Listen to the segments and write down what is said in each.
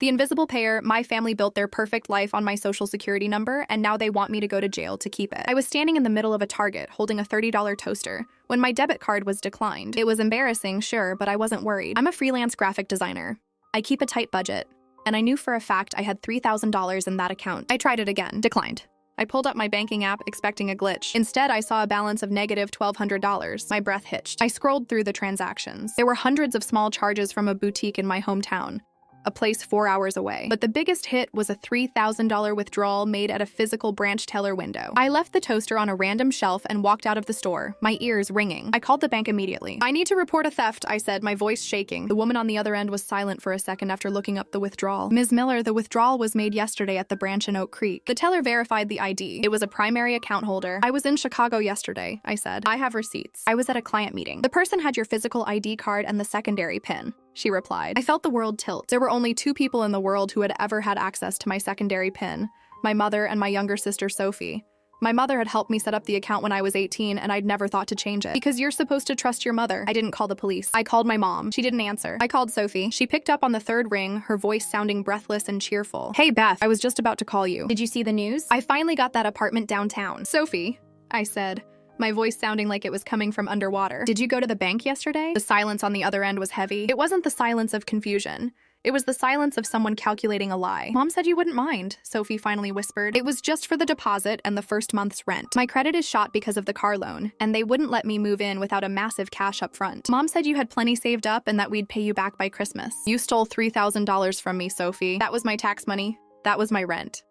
The invisible payer, my family built their perfect life on my social security number, and now they want me to go to jail to keep it. I was standing in the middle of a Target holding a $30 toaster when my debit card was declined. It was embarrassing, sure, but I wasn't worried. I'm a freelance graphic designer. I keep a tight budget, and I knew for a fact I had $3,000 in that account. I tried it again. Declined. I pulled up my banking app, expecting a glitch. Instead, I saw a balance of negative $1,200. My breath hitched. I scrolled through the transactions. There were hundreds of small charges from a boutique in my hometown, a place 4 hours away. But the biggest hit was a $3,000 withdrawal made at a physical branch teller window. I left the toaster on a random shelf and walked out of the store, my ears ringing. I called the bank immediately. "I need to report a theft," I said, my voice shaking. The woman on the other end was silent for a second after looking up the withdrawal. "Ms. Miller, the withdrawal was made yesterday at the branch in Oak Creek." The teller verified the ID. It was a primary account holder. "I was in Chicago yesterday," I said. "I have receipts. I was at a client meeting." "The person had your physical ID card and the secondary PIN," she replied. I felt the world tilt. There were only 2 people in the world who had ever had access to my secondary PIN, my mother and my younger sister, Sophie. My mother had helped me set up the account when I was 18, and I'd never thought to change it. "Because you're supposed to trust your mother." I didn't call the police. I called my mom. She didn't answer. I called Sophie. She picked up on the 3rd ring, her voice sounding breathless and cheerful. "Hey, Beth, I was just about to call you. Did you see the news? I finally got that apartment downtown." "Sophie," I said, my voice sounding like it was coming from underwater. "Did you go to the bank yesterday?" The silence on the other end was heavy. It wasn't the silence of confusion. It was the silence of someone calculating a lie. "Mom said you wouldn't mind," Sophie finally whispered. "It was just for the deposit and the first month's rent. My credit is shot because of the car loan, and they wouldn't let me move in without a massive cash up front. Mom said you had plenty saved up and that we'd pay you back by Christmas." "You stole $3,000 from me, Sophie. That was my tax money. That was my rent."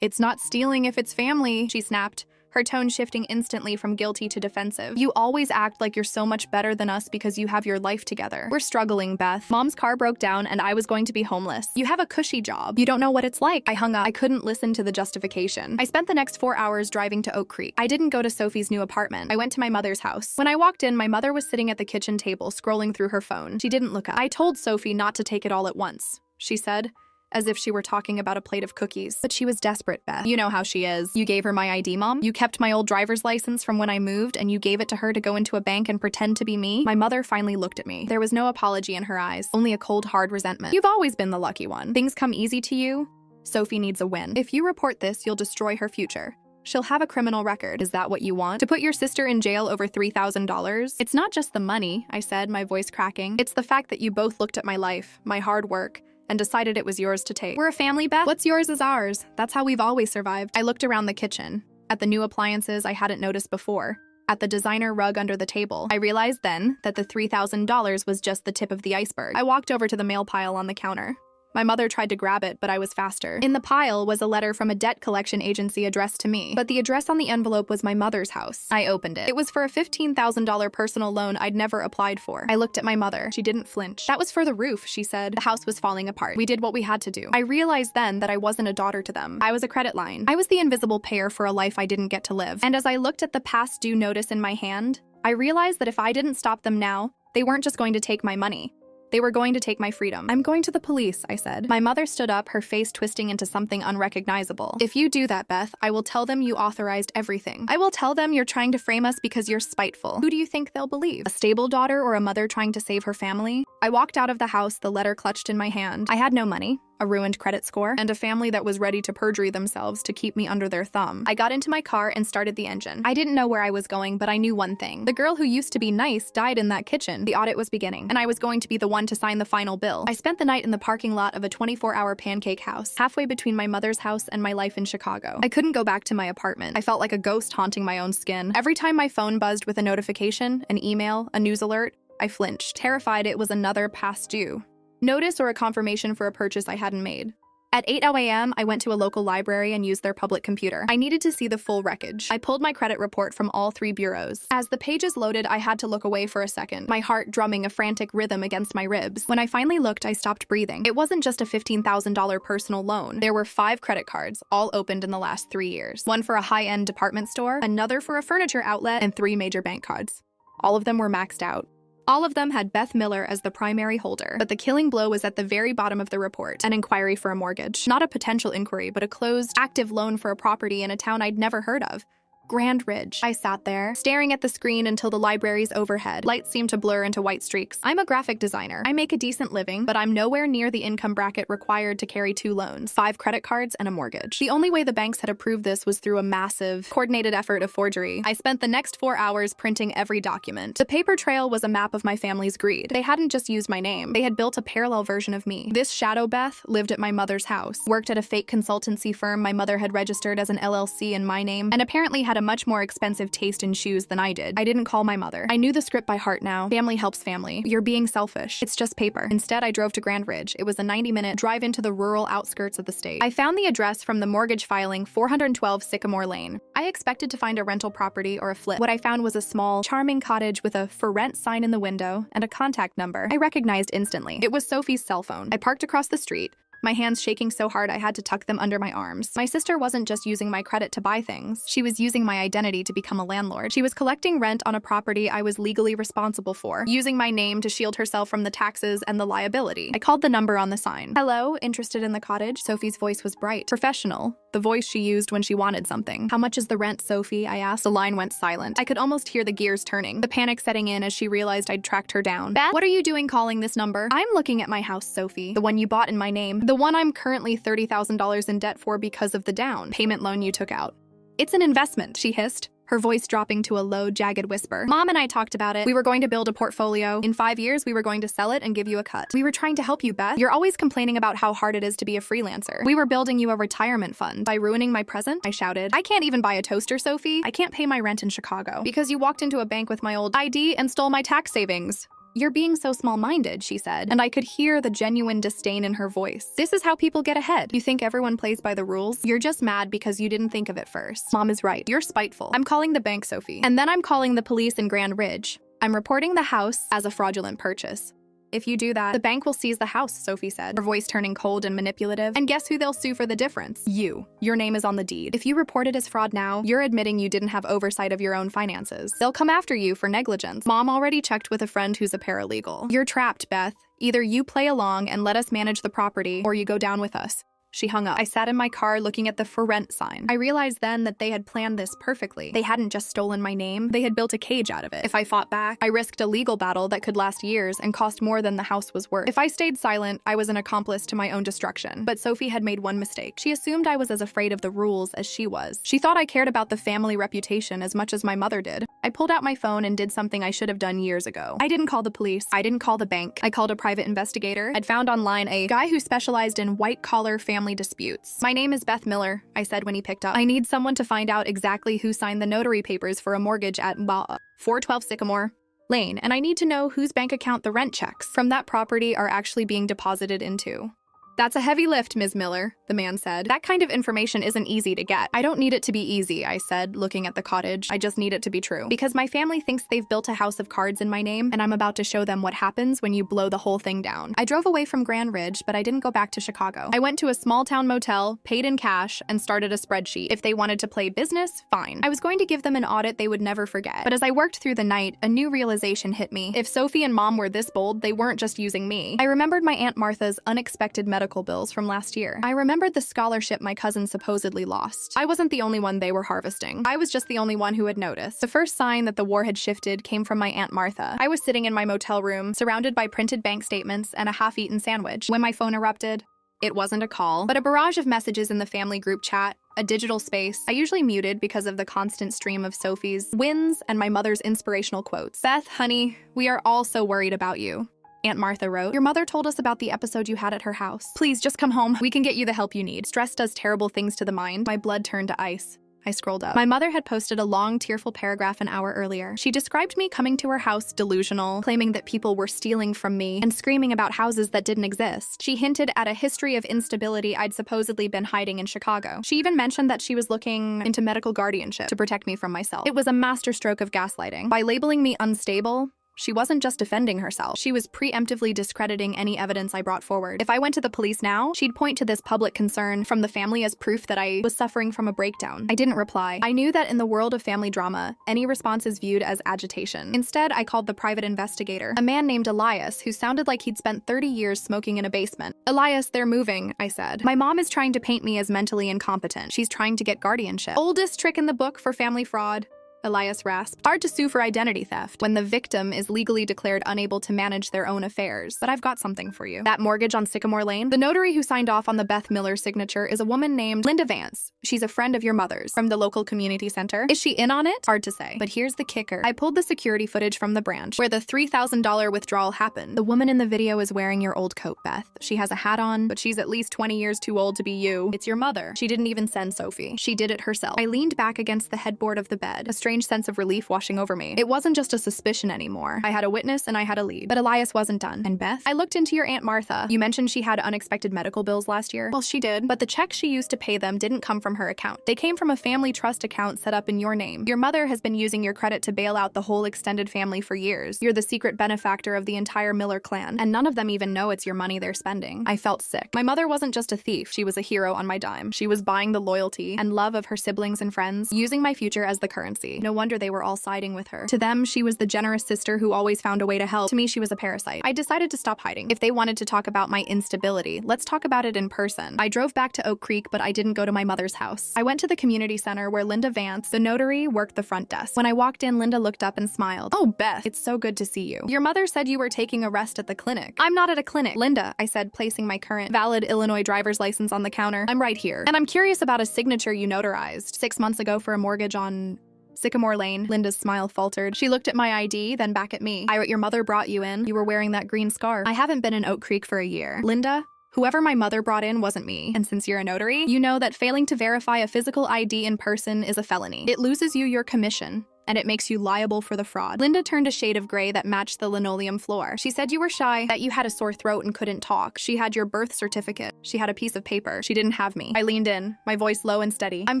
"It's not stealing if it's family," she snapped, her tone shifting instantly from guilty to defensive. "You always act like you're so much better than us because you have your life together. We're struggling, Beth. Mom's car broke down and I was going to be homeless. You have a cushy job. You don't know what it's like." I hung up. I couldn't listen to the justification. I spent the next 4 hours driving to Oak Creek. I didn't go to Sophie's new apartment. I went to my mother's house. When I walked in, my mother was sitting at the kitchen table scrolling through her phone. She didn't look up. "I told Sophie not to take it all at once," she said, as if she were talking about a plate of cookies. "But she was desperate, Beth. You know how she is. You gave her my ID, Mom. You kept my old driver's license from when I moved, and you gave it to her to go into a bank and pretend to be me." My mother finally looked at me. There was no apology in her eyes, only a cold, hard resentment. "You've always been the lucky one. Things come easy to you. Sophie needs a win. If you report this, you'll destroy her future. She'll have a criminal record. Is that what you want? To put your sister in jail over $3,000? It's not just the money," I said, my voice cracking. "It's the fact that you both looked at my life, my hard work, and decided it was yours to take. We're a family, Beth. What's yours is ours. That's how we've always survived." I looked around the kitchen, at the new appliances I hadn't noticed before, at the designer rug under the table. I realized then that the $3,000 was just the tip of the iceberg. I walked over to the mail pile on the counter. My mother tried to grab it, but I was faster. In the pile was a letter from a debt collection agency addressed to me, but the address on the envelope was my mother's house. I opened it. It was for a $15,000 personal loan I'd never applied for. I looked at my mother. She didn't flinch. "That was for the roof," she said. "The house was falling apart. We did what we had to do." I realized then that I wasn't a daughter to them. I was a credit line. I was the invisible payer for a life I didn't get to live. And as I looked at the past due notice in my hand, I realized that if I didn't stop them now, they weren't just going to take my money. They were going to take my freedom. "I'm going to the police," I said. My mother stood up, her face twisting into something unrecognizable. "If you do that, Beth, I will tell them you authorized everything. I will tell them you're trying to frame us because you're spiteful. Who do you think they'll believe? A stable daughter or a mother trying to save her family?" I walked out of the house, the letter clutched in my hand. I had no money, a ruined credit score, and a family that was ready to perjure themselves to keep me under their thumb. I got into my car and started the engine. I didn't know where I was going, but I knew one thing. The girl who used to be nice died in that kitchen. The audit was beginning, and I was going to be the one to sign the final bill. I spent the night in the parking lot of a 24-hour pancake house, halfway between my mother's house and my life in Chicago. I couldn't go back to my apartment. I felt like a ghost haunting my own skin. Every time my phone buzzed with a notification, an email, a news alert, I flinched, terrified it was another past due notice or a confirmation for a purchase I hadn't made. At 8:00 a.m., I went to a local library and used their public computer. I needed to see the full wreckage. I pulled my credit report from all 3 bureaus. As the pages loaded, I had to look away for a second, my heart drumming a frantic rhythm against my ribs. When I finally looked, I stopped breathing. It wasn't just a $15,000 personal loan. There were 5 credit cards, all opened in the last 3 years. One for a high-end department store, another for a furniture outlet, and 3 major bank cards. All of them were maxed out. All of them had Beth Miller as the primary holder, but the killing blow was at the very bottom of the report, an inquiry for a mortgage. Not a potential inquiry, but a closed, active loan for a property in a town I'd never heard of. Grand Ridge. I sat there, staring at the screen until the library's overhead. Lights seemed to blur into white streaks. I'm a graphic designer. I make a decent living, but I'm nowhere near the income bracket required to carry 2 loans, 5 credit cards, and a mortgage. The only way the banks had approved this was through a massive, coordinated effort of forgery. I spent the next 4 hours printing every document. The paper trail was a map of my family's greed. They hadn't just used my name. They had built a parallel version of me. This shadow Beth lived at my mother's house, worked at a fake consultancy firm my mother had registered as an LLC in my name, and apparently had a much more expensive taste in shoes than I did. I didn't call my mother. I knew the script by heart now. Family helps family. You're being selfish. It's just paper. Instead, I drove to Grand Ridge. It was a 90-minute drive into the rural outskirts of the state. I found the address from the mortgage filing, 412 Sycamore Lane. I expected to find a rental property or a flip. What I found was a small, charming cottage with a for rent sign in the window and a contact number I recognized instantly. It was Sophie's cell phone. I parked across the street, my hands shaking so hard I had to tuck them under my arms. My sister wasn't just using my credit to buy things. She was using my identity to become a landlord. She was collecting rent on a property I was legally responsible for, using my name to shield herself from the taxes and the liability. I called the number on the sign. Hello, interested in the cottage? Sophie's voice was bright, professional, the voice she used when she wanted something. How much is the rent, Sophie? I asked. The line went silent. I could almost hear the gears turning, the panic setting in as she realized I'd tracked her down. Beth, what are you doing calling this number? I'm looking at my house, Sophie. The one you bought in my name. The one I'm currently $30,000 in debt for because of the down payment loan you took out. It's an investment, she hissed, her voice dropping to a low, jagged whisper. Mom and I talked about it. We were going to build a portfolio. In 5 years, we were going to sell it and give you a cut. We were trying to help you, Beth. You're always complaining about how hard it is to be a freelancer. We were building you a retirement fund. By ruining my present, I shouted. I can't even buy a toaster, Sophie. I can't pay my rent in Chicago because you walked into a bank with my old ID and stole my tax savings. You're being so small-minded, she said, and I could hear the genuine disdain in her voice. This is how people get ahead. You think everyone plays by the rules? You're just mad because you didn't think of it first. Mom is right. You're spiteful. I'm calling the bank, Sophie. And then I'm calling the police in Grand Ridge. I'm reporting the house as a fraudulent purchase. If you do that, the bank will seize the house, Sophie said, her voice turning cold and manipulative. And guess who they'll sue for the difference? You. Your name is on the deed. If you report it as fraud now, you're admitting you didn't have oversight of your own finances. They'll come after you for negligence. Mom already checked with a friend who's a paralegal. You're trapped, Beth. Either you play along and let us manage the property, or you go down with us. She hung up. I sat in my car looking at the for rent sign. I realized then that they had planned this perfectly. They hadn't just stolen my name, they had built a cage out of it. If I fought back, I risked a legal battle that could last years and cost more than the house was worth. If I stayed silent, I was an accomplice to my own destruction. But Sophie had made one mistake. She assumed I was as afraid of the rules as she was. She thought I cared about the family reputation as much as my mother did. I pulled out my phone and did something I should have done years ago. I didn't call the police. I didn't call the bank. I called a private investigator. I'd found online a guy who specialized in white-collar family disputes. My name is Beth Miller, I said when he picked up. I need someone to find out exactly who signed the notary papers for a mortgage at 412 Sycamore Lane, and I need to know whose bank account the rent checks from that property are actually being deposited into. That's a heavy lift, Ms. Miller, the man said. That kind of information isn't easy to get. I don't need it to be easy, I said, looking at the cottage. I just need it to be true. Because my family thinks they've built a house of cards in my name, and I'm about to show them what happens when you blow the whole thing down. I drove away from Grand Ridge, but I didn't go back to Chicago. I went to a small-town motel, paid in cash, and started a spreadsheet. If they wanted to play business, fine. I was going to give them an audit they would never forget. But as I worked through the night, a new realization hit me. If Sophie and Mom were this bold, they weren't just using me. I remembered my Aunt Martha's unexpected medical bills from last year. I remembered the scholarship my cousin supposedly lost. I wasn't the only one they were harvesting. I was just the only one who had noticed. The first sign that the war had shifted came from my Aunt Martha. I was sitting in my motel room, surrounded by printed bank statements and a half-eaten sandwich, when my phone erupted. It wasn't a call, but a barrage of messages in the family group chat, a digital space I usually muted because of the constant stream of Sophie's wins and my mother's inspirational quotes. Beth, honey, we are all so worried about you. Aunt Martha wrote, your mother told us about the episode you had at her house. Please, just come home. We can get you the help you need. Stress does terrible things to the mind. My blood turned to ice. I scrolled up. My mother had posted a long, tearful paragraph an hour earlier. She described me coming to her house delusional, claiming that people were stealing from me, and screaming about houses that didn't exist. She hinted at a history of instability I'd supposedly been hiding in Chicago. She even mentioned that she was looking into medical guardianship to protect me from myself. It was a masterstroke of gaslighting. By labeling me unstable, She wasn't just defending herself. She was preemptively discrediting any evidence I brought forward. If I went to the police now, she'd point to this public concern from the family as proof that I was suffering from a breakdown. I didn't reply. I knew that in the world of family drama, any response is viewed as agitation. Instead, I called the private investigator, a man named Elias, who sounded like he'd spent 30 years smoking in a basement. Elias, they're moving, I said. My mom is trying to paint me as mentally incompetent. She's trying to get guardianship. Oldest trick in the book for family fraud. Elias rasped. Hard to sue for identity theft when the victim is legally declared unable to manage their own affairs. But I've got something for you. That mortgage on Sycamore Lane? The notary who signed off on the Beth Miller signature is a woman named Linda Vance. She's a friend of your mother's from the local community center. Is she in on it? Hard to say. But here's the kicker. I pulled the security footage from the branch where the $3,000 withdrawal happened. The woman in the video is wearing your old coat, Beth. She has a hat on, but she's at least 20 years too old to be you. It's your mother. She didn't even send Sophie. She did it herself. I leaned back against the headboard of the bed, a strange sense of relief washing over me. It wasn't just a suspicion anymore. I had a witness and I had a lead. But Elias wasn't done. And Beth? I looked into your Aunt Martha. You mentioned she had unexpected medical bills last year. Well, she did. But the checks she used to pay them didn't come from her account. They came from a family trust account set up in your name. Your mother has been using your credit to bail out the whole extended family for years. You're the secret benefactor of the entire Miller clan. And none of them even know it's your money they're spending. I felt sick. My mother wasn't just a thief. She was a hero on my dime. She was buying the loyalty and love of her siblings and friends, using my future as the currency. No wonder they were all siding with her. To them, she was the generous sister who always found a way to help. To me, she was a parasite. I decided to stop hiding. If they wanted to talk about my instability, let's talk about it in person. I drove back to Oak Creek, but I didn't go to my mother's house. I went to the community center where Linda Vance, the notary, worked the front desk. When I walked in, Linda looked up and smiled. Oh, Beth, it's so good to see you. Your mother said you were taking a rest at the clinic. I'm not at a clinic. Linda, I said, placing my current valid Illinois driver's license on the counter. I'm right here. And I'm curious about a signature you notarized 6 months ago for a mortgage on Sycamore Lane. Linda's smile faltered. She looked at my ID, then back at me. Your mother brought you in. You were wearing that green scarf. I haven't been in Oak Creek for a year. Linda, whoever my mother brought in wasn't me. And since you're a notary, you know that failing to verify a physical ID in person is a felony. It loses you your commission, and it makes you liable for the fraud. Linda turned a shade of gray that matched the linoleum floor. She said you were shy, that you had a sore throat and couldn't talk. She had your birth certificate. She had a piece of paper. She didn't have me. I leaned in, my voice low and steady. I'm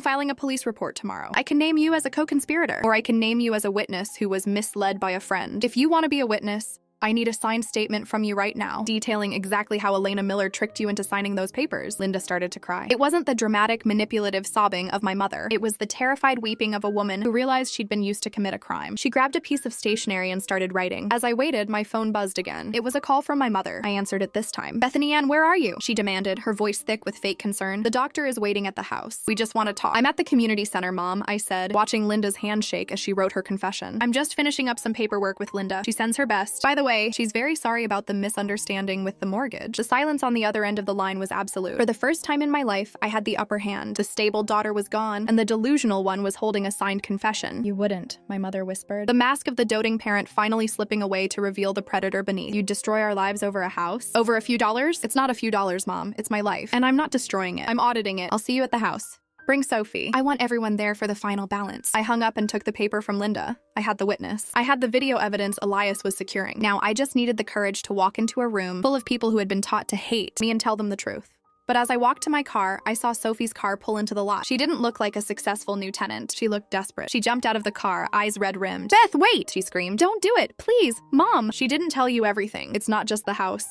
filing a police report tomorrow. I can name you as a co-conspirator, or I can name you as a witness who was misled by a friend. If you want to be a witness, I need a signed statement from you right now, detailing exactly how Elena Miller tricked you into signing those papers. Linda started to cry. It wasn't the dramatic, manipulative sobbing of my mother. It was the terrified weeping of a woman who realized she'd been used to commit a crime. She grabbed a piece of stationery and started writing. As I waited, my phone buzzed again. It was a call from my mother. I answered it this time. Bethany Ann, where are you? She demanded, her voice thick with fake concern. The doctor is waiting at the house. We just want to talk. I'm at the community center, Mom, I said, watching Linda's hand shake as she wrote her confession. I'm just finishing up some paperwork with Linda. She sends her best. By the way, she's very sorry about the misunderstanding with the mortgage. The silence on the other end of the line was absolute. For the first time in my life, I had the upper hand. The stable daughter was gone, and the delusional one was holding a signed confession. You wouldn't, my mother whispered. The mask of the doting parent finally slipping away to reveal the predator beneath. You'd destroy our lives over a house? Over a few dollars? It's not a few dollars, Mom. It's my life. And I'm not destroying it. I'm auditing it. I'll see you at the house. Bring Sophie. I want everyone there for the final balance. I hung up and took the paper from Linda. I had the witness. I had the video evidence Elias was securing. Now I just needed the courage to walk into a room full of people who had been taught to hate me and tell them the truth. But as I walked to my car, I saw Sophie's car pull into the lot. She didn't look like a successful new tenant. She looked desperate. She jumped out of the car, eyes red-rimmed. Beth, wait! She screamed. Don't do it! Please! Mom! She didn't tell you everything. It's not just the house.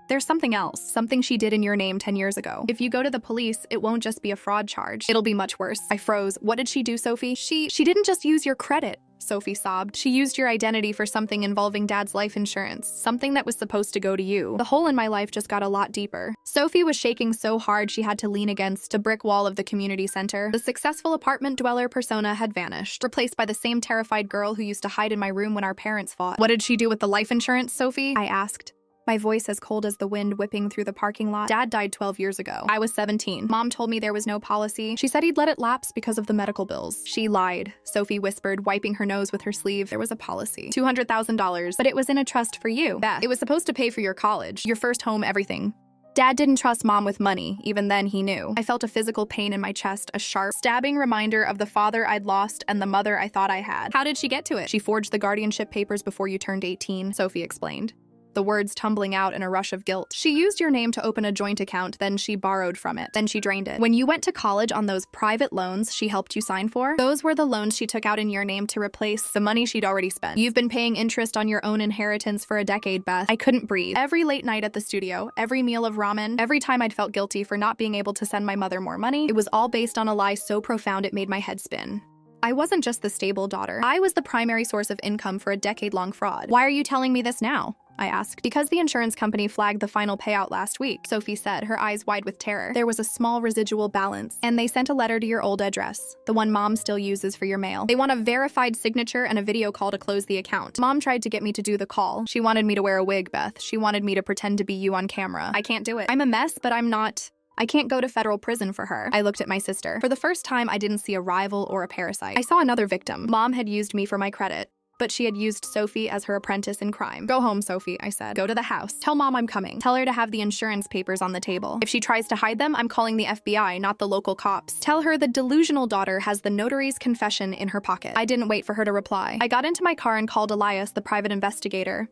There's something else, something she did in your name 10 years ago. If you go to the police, it won't just be a fraud charge. It'll be much worse. I froze. What did she do, Sophie? She didn't just use your credit, Sophie sobbed. She used your identity for something involving Dad's life insurance, something that was supposed to go to you. The hole in my life just got a lot deeper. Sophie was shaking so hard she had to lean against a brick wall of the community center. The successful apartment dweller persona had vanished, replaced by the same terrified girl who used to hide in my room when our parents fought. What did she do with the life insurance, Sophie? I asked, my voice as cold as the wind whipping through the parking lot. Dad died 12 years ago. I was 17. Mom told me there was no policy. She said he'd let it lapse because of the medical bills. She lied, Sophie whispered, wiping her nose with her sleeve. There was a policy. $200,000, but it was in a trust for you. Beth, it was supposed to pay for your college, your first home, everything. Dad didn't trust Mom with money. Even then, he knew. I felt a physical pain in my chest, a sharp, stabbing reminder of the father I'd lost and the mother I thought I had. How did she get to it? She forged the guardianship papers before you turned 18, Sophie explained. the words tumbling out in a rush of guilt. She used your name to open a joint account, then she borrowed from it, then she drained it. When you went to college on those private loans she helped you sign for, those were the loans she took out in your name to replace the money she'd already spent. You've been paying interest on your own inheritance for a decade, Beth. I couldn't breathe. Every late night at the studio, every meal of ramen, every time I'd felt guilty for not being able to send my mother more money, it was all based on a lie so profound it made my head spin. I wasn't just the stable daughter. I was the primary source of income for a decade-long fraud. Why are you telling me this now? I asked. Because the insurance company flagged the final payout last week, Sophie said, her eyes wide with terror. There was a small residual balance, and they sent a letter to your old address, the one Mom still uses for your mail. They want a verified signature and a video call to close the account. Mom tried to get me to do the call. She wanted me to wear a wig, Beth. She wanted me to pretend to be you on camera. I can't do it. I'm a mess, but I'm not. I can't go to federal prison for her. I looked at my sister. For the first time, I didn't see a rival or a parasite. I saw another victim. Mom had used me for my credit, but she had used Sophie as her apprentice in crime. Go home, Sophie, I said. Go to the house. Tell Mom I'm coming. Tell her to have the insurance papers on the table. If she tries to hide them, I'm calling the FBI, not the local cops. Tell her the delusional daughter has the notary's confession in her pocket. I didn't wait for her to reply. I got into my car and called Elias, the private investigator.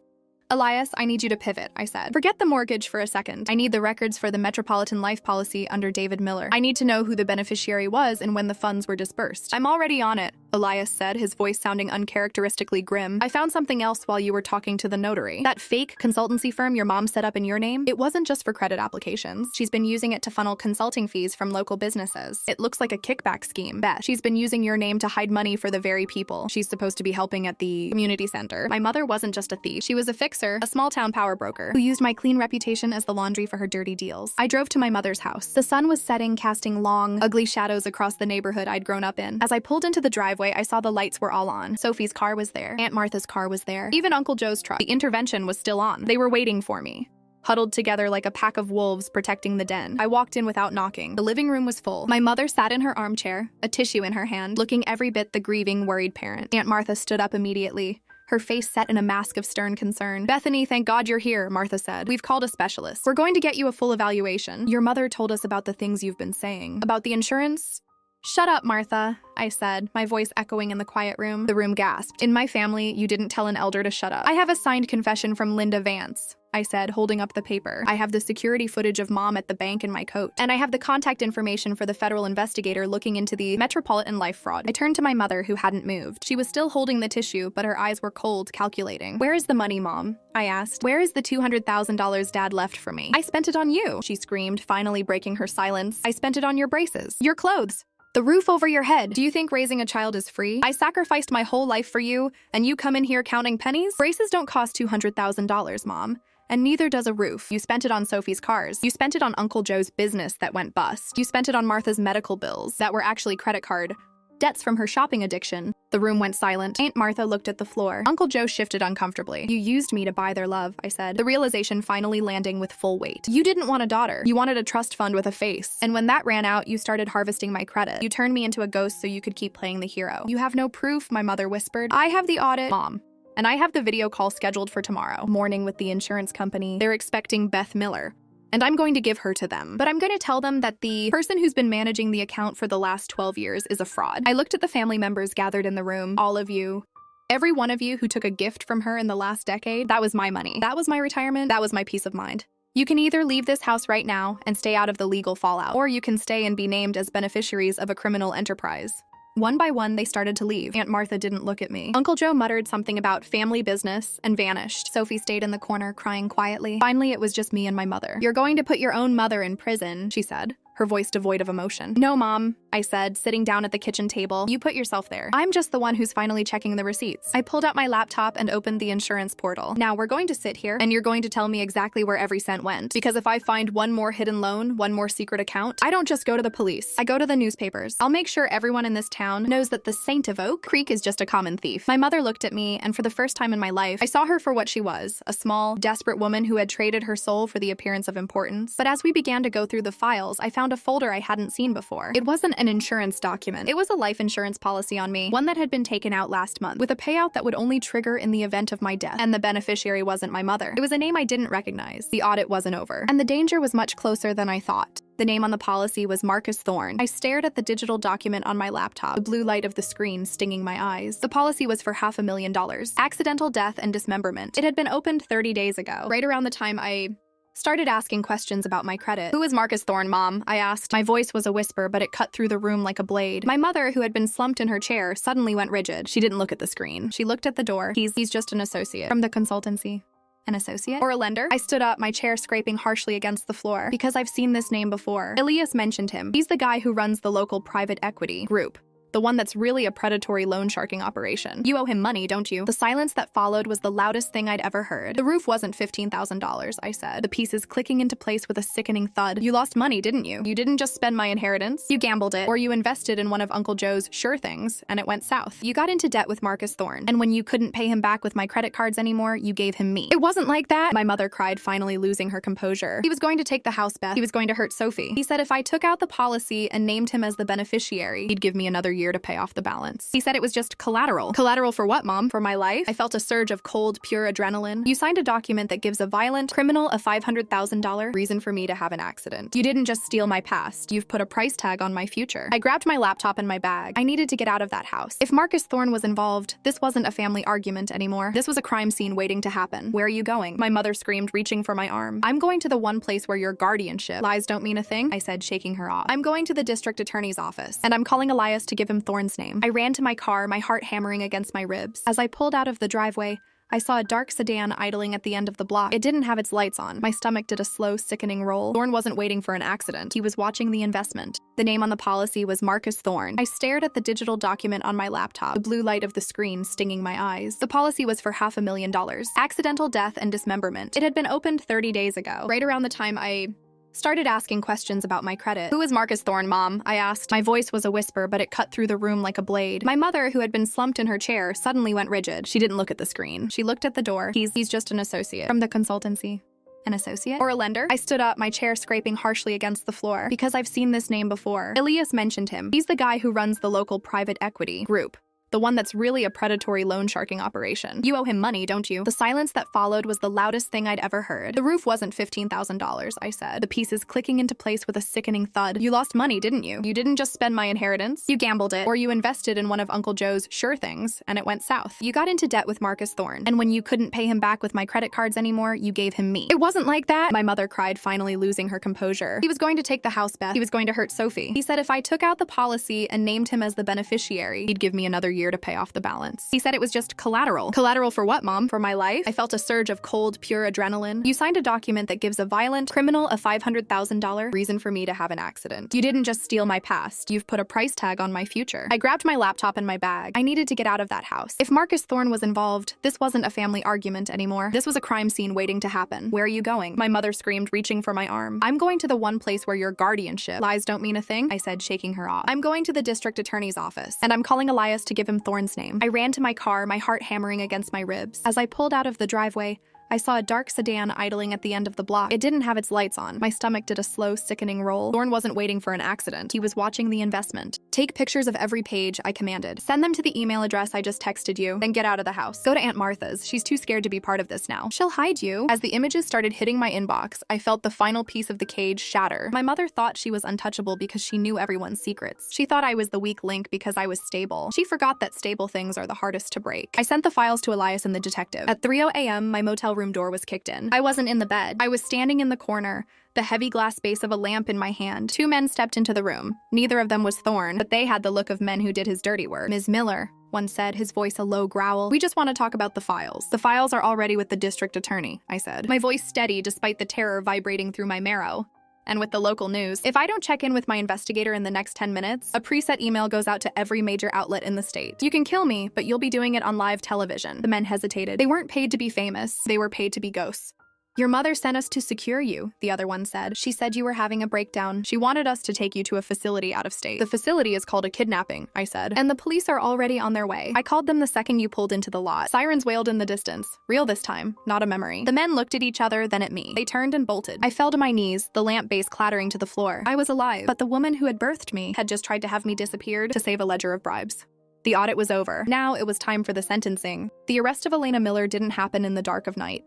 Elias, I need you to pivot, I said. Forget the mortgage for a second. I need the records for the Metropolitan Life policy under David Miller. I need to know who the beneficiary was and when the funds were dispersed. I'm already on it, Elias said, his voice sounding uncharacteristically grim. I found something else while you were talking to the notary. That fake consultancy firm your mom set up in your name, it wasn't just for credit applications. She's been using it to funnel consulting fees from local businesses. It looks like a kickback scheme. Bet. She's been using your name to hide money for the very people she's supposed to be helping at the community center. My mother wasn't just a thief. She was a fixer, a small-town power broker who used my clean reputation as the laundry for her dirty deals. I drove to my mother's house. The sun was setting, casting long, ugly shadows across the neighborhood I'd grown up in. As I pulled into the driveway, I saw the lights were all on. Sophie's car was there. Aunt Martha's car was there. Even Uncle Joe's truck. The intervention was still on. They were waiting for me, huddled together like a pack of wolves protecting the den. I walked in without knocking. The living room was full. My mother sat in her armchair, a tissue in her hand, looking every bit the grieving, worried parent. Aunt Martha stood up immediately, her face set in a mask of stern concern. Bethany, thank God you're here, Martha said. We've called a specialist. We're going to get you a full evaluation. Your mother told us about the things you've been saying. About the insurance? Shut up, Martha, I said, my voice echoing in the quiet room. The room gasped. In my family, you didn't tell an elder to shut up. I have a signed confession from Linda Vance, I said, holding up the paper. I have the security footage of Mom at the bank in my coat. And I have the contact information for the federal investigator looking into the Metropolitan Life fraud. I turned to my mother, who hadn't moved. She was still holding the tissue, but her eyes were cold, calculating. Where is the money, Mom? I asked. Where is the $200,000 Dad left for me? I spent it on you, she screamed, finally breaking her silence. I spent it on your braces, your clothes, the roof over your head. Do you think raising a child is free? I sacrificed my whole life for you, and you come in here counting pennies? Braces don't cost $200,000, Mom. And neither does a roof. You spent it on Sophie's cars. You spent it on Uncle Joe's business that went bust. You spent it on Martha's medical bills that were actually credit card debts from her shopping addiction. The room went silent. Aunt Martha looked at the floor. Uncle Joe shifted uncomfortably. You used me to buy their love, I said, the realization finally landing with full weight. You didn't want a daughter. You wanted a trust fund with a face. And when that ran out, you started harvesting my credit. You turned me into a ghost so you could keep playing the hero. You have no proof, my mother whispered. I have the audit, Mom. And I have the video call scheduled for tomorrow morning with the insurance company. They're expecting Beth Miller, and I'm going to give her to them. But I'm going to tell them that the person who's been managing the account for the last 12 years is a fraud. I looked at the family members gathered in the room. All of you. Every one of you who took a gift from her in the last decade, that was my money. That was my retirement. That was my peace of mind. You can either leave this house right now and stay out of the legal fallout, or you can stay and be named as beneficiaries of a criminal enterprise. One by one, they started to leave. Aunt Martha didn't look at me. Uncle Joe muttered something about family business and vanished. Sophie stayed in the corner, crying quietly. Finally, it was just me and my mother. You're going to put your own mother in prison, she said, her voice devoid of emotion. No, Mom, I said, sitting down at the kitchen table. You put yourself there. I'm just the one who's finally checking the receipts. I pulled out my laptop and opened the insurance portal. Now we're going to sit here and you're going to tell me exactly where every cent went. Because if I find one more hidden loan, one more secret account, I don't just go to the police. I go to the newspapers. I'll make sure everyone in this town knows that the Saint of Oak Creek is just a common thief. My mother looked at me, and for the first time in my life, I saw her for what she was, a small, desperate woman who had traded her soul for the appearance of importance. But as we began to go through the files, I found a folder I hadn't seen before. It wasn't an insurance document. It was a life insurance policy on me, one that had been taken out last month, with a payout that would only trigger in the event of my death. And the beneficiary wasn't my mother. It was a name I didn't recognize. The audit wasn't over, and the danger was much closer than I thought. The name on the policy was Marcus Thorne. I stared at the digital document on my laptop, the blue light of the screen stinging my eyes. The policy was for $500,000. Accidental death and dismemberment. It had been opened 30 days ago, right around the time I started asking questions about my credit. "Who is Marcus Thorne, Mom?" I asked. My voice was a whisper, but it cut through the room like a blade. My mother, who had been slumped in her chair, suddenly went rigid. She didn't look at the screen. She looked at the door. He's just an associate from the consultancy. An associate? Or a lender? I stood up, my chair scraping harshly against the floor. Because I've seen this name before. Elias mentioned him. He's the guy who runs the local private equity group. The one that's really a predatory loan sharking operation. You owe him money, don't you? The silence that followed was the loudest thing I'd ever heard. The roof wasn't $15,000, I said, the pieces clicking into place with a sickening thud. You lost money, didn't you? You didn't just spend my inheritance. You gambled it, or you invested in one of Uncle Joe's sure things, and it went south. You got into debt with Marcus Thorne, and when you couldn't pay him back with my credit cards anymore, you gave him me. It wasn't like that, my mother cried, finally losing her composure. He was going to take the house, Beth. He was going to hurt Sophie. He said if I took out the policy and named him as the beneficiary, he'd give me another year to pay off the balance. He said it was just collateral. Collateral for what, Mom? For my life? I felt a surge of cold, pure adrenaline. You signed a document that gives a violent criminal a $500,000 reason for me to have an accident. You didn't just steal my past. You've put a price tag on my future. I grabbed my laptop and my bag. I needed to get out of that house. If Marcus Thorne was involved, this wasn't a family argument anymore. This was a crime scene waiting to happen. Where are you going? My mother screamed, reaching for my arm. I'm going to the one place where your guardianship. Lies don't mean a thing, I said, shaking her off. I'm going to the district attorney's office, and I'm calling Elias to give him Thorne's name. I ran to my car, my heart hammering against my ribs. As I pulled out of the driveway, I saw a dark sedan idling at the end of the block. It didn't have its lights on. My stomach did a slow, sickening roll. Thorne wasn't waiting for an accident. He was watching the investment. The name on the policy was Marcus Thorne. I stared at the digital document on my laptop, the blue light of the screen stinging my eyes. The policy was for $500,000. Accidental death and dismemberment. It had been opened 30 days ago, right around the time I started asking questions about my credit. "Who is Marcus Thorne, Mom?" I asked. My voice was a whisper, but it cut through the room like a blade. My mother, who had been slumped in her chair, suddenly went rigid. She didn't look at the screen. She looked at the door. He's just an associate from the consultancy. An associate? Or a lender? I stood up, my chair scraping harshly against the floor. Because I've seen this name before. Elias mentioned him. He's the guy who runs the local private equity group. The one that's really a predatory loan sharking operation. You owe him money, don't you? The silence that followed was the loudest thing I'd ever heard. The roof wasn't $15,000, I said, the pieces clicking into place with a sickening thud. You lost money, didn't you? You didn't just spend my inheritance. You gambled it, or you invested in one of Uncle Joe's sure things, and it went south. You got into debt with Marcus Thorne, and when you couldn't pay him back with my credit cards anymore, you gave him me. It wasn't like that, my mother cried, finally losing her composure. He was going to take the house, Beth. He was going to hurt Sophie. He said if I took out the policy and named him as the beneficiary, he'd give me another year to pay off the balance. He said it was just collateral. Collateral for what, Mom? For my life? I felt a surge of cold, pure adrenaline. You signed a document that gives a violent criminal a $500,000 reason for me to have an accident. You didn't just steal my past. You've put a price tag on my future. I grabbed my laptop and my bag. I needed to get out of that house. If Marcus Thorne was involved, this wasn't a family argument anymore. This was a crime scene waiting to happen. Where are you going? My mother screamed, reaching for my arm. I'm going to the one place where your guardianship. Lies don't mean a thing, I said, shaking her off. I'm going to the district attorney's office, and I'm calling Elias to give him Thorne's name. I ran to my car, my heart hammering against my ribs. As I pulled out of the driveway, I saw a dark sedan idling at the end of the block. It didn't have its lights on. My stomach did a slow, sickening roll. Thorne wasn't waiting for an accident. He was watching the investment. Take pictures of every page, I commanded. Send them to the email address I just texted you, then get out of the house. Go to Aunt Martha's. She's too scared to be part of this now. She'll hide you. As the images started hitting my inbox, I felt the final piece of the cage shatter. My mother thought she was untouchable because she knew everyone's secrets. She thought I was the weak link because I was stable. She forgot that stable things are the hardest to break. I sent the files to Elias and the detective. At 3:00 a.m., my motel room door was kicked in. I wasn't in the bed. I was standing in the corner, the heavy glass base of a lamp in my hand. Two men stepped into the room. Neither of them was Thorne, but they had the look of men who did his dirty work. "Ms. Miller," one said, his voice a low growl. "We just want to talk about the files." "The files are already with the district attorney," I said, my voice steady despite the terror vibrating through my marrow. "And with the local news. If I don't check in with my investigator in the next 10 minutes, a preset email goes out to every major outlet in the state. You can kill me, but you'll be doing it on live television." The men hesitated. They weren't paid to be famous. They were paid to be ghosts. "Your mother sent us to secure you," the other one said. "She said you were having a breakdown. She wanted us to take you to a facility out of state." "The facility is called a kidnapping," I said. "And the police are already on their way. I called them the second you pulled into the lot." Sirens wailed in the distance. Real this time, not a memory. The men looked at each other, then at me. They turned and bolted. I fell to my knees, the lamp base clattering to the floor. I was alive, but the woman who had birthed me had just tried to have me disappeared to save a ledger of bribes. The audit was over. Now it was time for the sentencing. The arrest of Elena Miller didn't happen in the dark of night.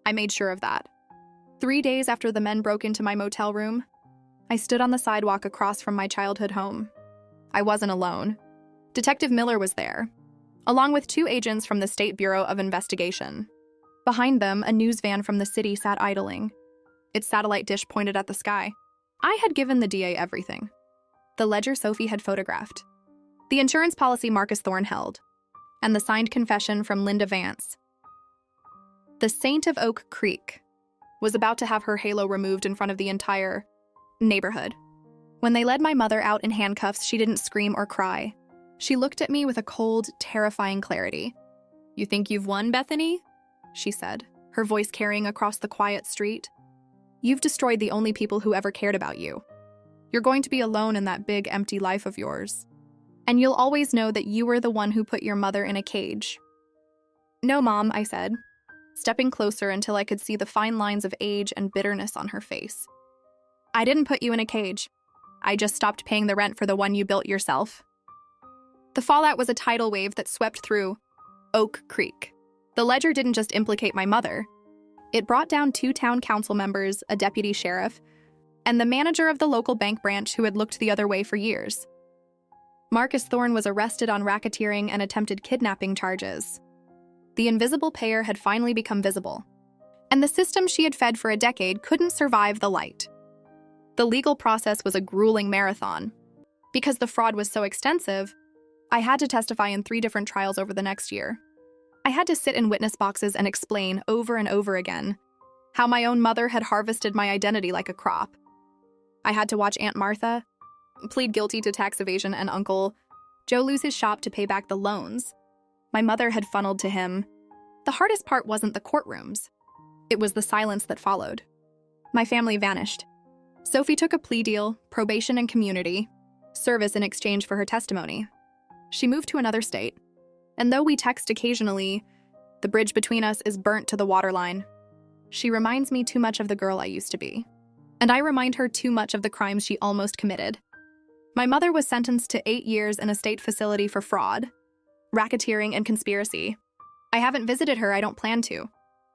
I made sure of that. 3 days after the men broke into my motel room, I stood on the sidewalk across from my childhood home. I wasn't alone. Detective Miller was there, along with 2 agents from the State Bureau of Investigation. Behind them, a news van from the city sat idling, its satellite dish pointed at the sky. I had given the DA everything. The ledger Sophie had photographed, the insurance policy Marcus Thorne held, and the signed confession from Linda Vance. The Saint of Oak Creek was about to have her halo removed in front of the entire neighborhood. When they led my mother out in handcuffs, she didn't scream or cry. She looked at me with a cold, terrifying clarity. "You think you've won, Bethany?" she said, her voice carrying across the quiet street. "You've destroyed the only people who ever cared about you. You're going to be alone in that big, empty life of yours. And you'll always know that you were the one who put your mother in a cage." "No, Mom," I said, stepping closer until I could see the fine lines of age and bitterness on her face. "I didn't put you in a cage. I just stopped paying the rent for the one you built yourself." The fallout was a tidal wave that swept through Oak Creek. The ledger didn't just implicate my mother. It brought down 2 town council members, a deputy sheriff, and the manager of the local bank branch who had looked the other way for years. Marcus Thorne was arrested on racketeering and attempted kidnapping charges. The invisible payer had finally become visible, and the system she had fed for a decade couldn't survive the light. The legal process was a grueling marathon. Because the fraud was so extensive, I had to testify in 3 different trials over the next year. I had to sit in witness boxes and explain over and over again how my own mother had harvested my identity like a crop. I had to watch Aunt Martha plead guilty to tax evasion and Uncle Joe lose his shop to pay back the loans my mother had funneled to him. The hardest part wasn't the courtrooms. It was the silence that followed. My family vanished. Sophie took a plea deal, probation and community service in exchange for her testimony. She moved to another state, and though we text occasionally, the bridge between us is burnt to the waterline. She reminds me too much of the girl I used to be, and I remind her too much of the crimes she almost committed. My mother was sentenced to 8 years in a state facility for fraud, racketeering, and conspiracy. I haven't visited her, I don't plan to.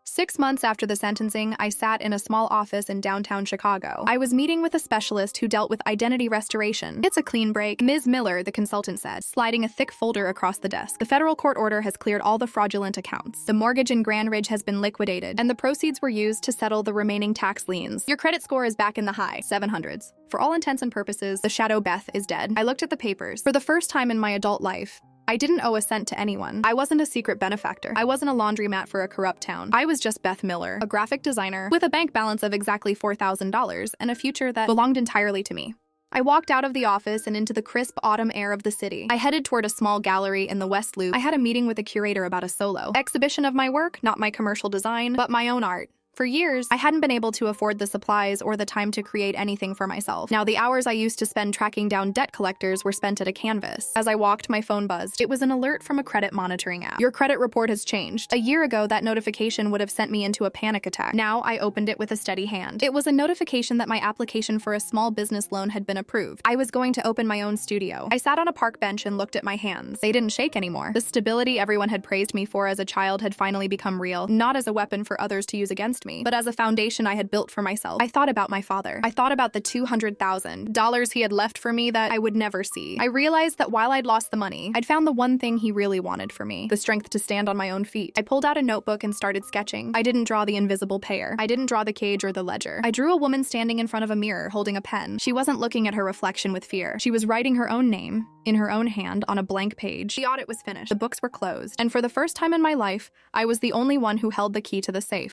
6 months after the sentencing, I sat in a small office in downtown Chicago. I was meeting with a specialist who dealt with identity restoration. "It's a clean break, Ms. Miller," the consultant said, sliding a thick folder across the desk. "The federal court order has cleared all the fraudulent accounts. The mortgage in Grand Ridge has been liquidated, and the proceeds were used to settle the remaining tax liens. Your credit score is back in the high 700s. For all intents and purposes, the shadow Beth is dead." I looked at the papers. For the first time in my adult life, I didn't owe a cent to anyone. I wasn't a secret benefactor. I wasn't a laundromat for a corrupt town. I was just Beth Miller, a graphic designer with a bank balance of exactly $4,000 and a future that belonged entirely to me. I walked out of the office and into the crisp autumn air of the city. I headed toward a small gallery in the West Loop. I had a meeting with a curator about a solo exhibition of my work, not my commercial design, but my own art. For years, I hadn't been able to afford the supplies or the time to create anything for myself. Now, the hours I used to spend tracking down debt collectors were spent at a canvas. As I walked, my phone buzzed. It was an alert from a credit monitoring app. "Your credit report has changed." A year ago, that notification would have sent me into a panic attack. Now, I opened it with a steady hand. It was a notification that my application for a small business loan had been approved. I was going to open my own studio. I sat on a park bench and looked at my hands. They didn't shake anymore. The stability everyone had praised me for as a child had finally become real, not as a weapon for others to use against me, but as a foundation I had built for myself. I thought about my father. I thought about the $200,000 he had left for me that I would never see. I realized that while I'd lost the money, I'd found the one thing he really wanted for me, the strength to stand on my own feet. I pulled out a notebook and started sketching. I didn't draw the invisible payer. I didn't draw the cage or the ledger. I drew a woman standing in front of a mirror holding a pen. She wasn't looking at her reflection with fear. She was writing her own name in her own hand on a blank page. The audit was finished. The books were closed. And for the first time in my life, I was the only one who held the key to the safe.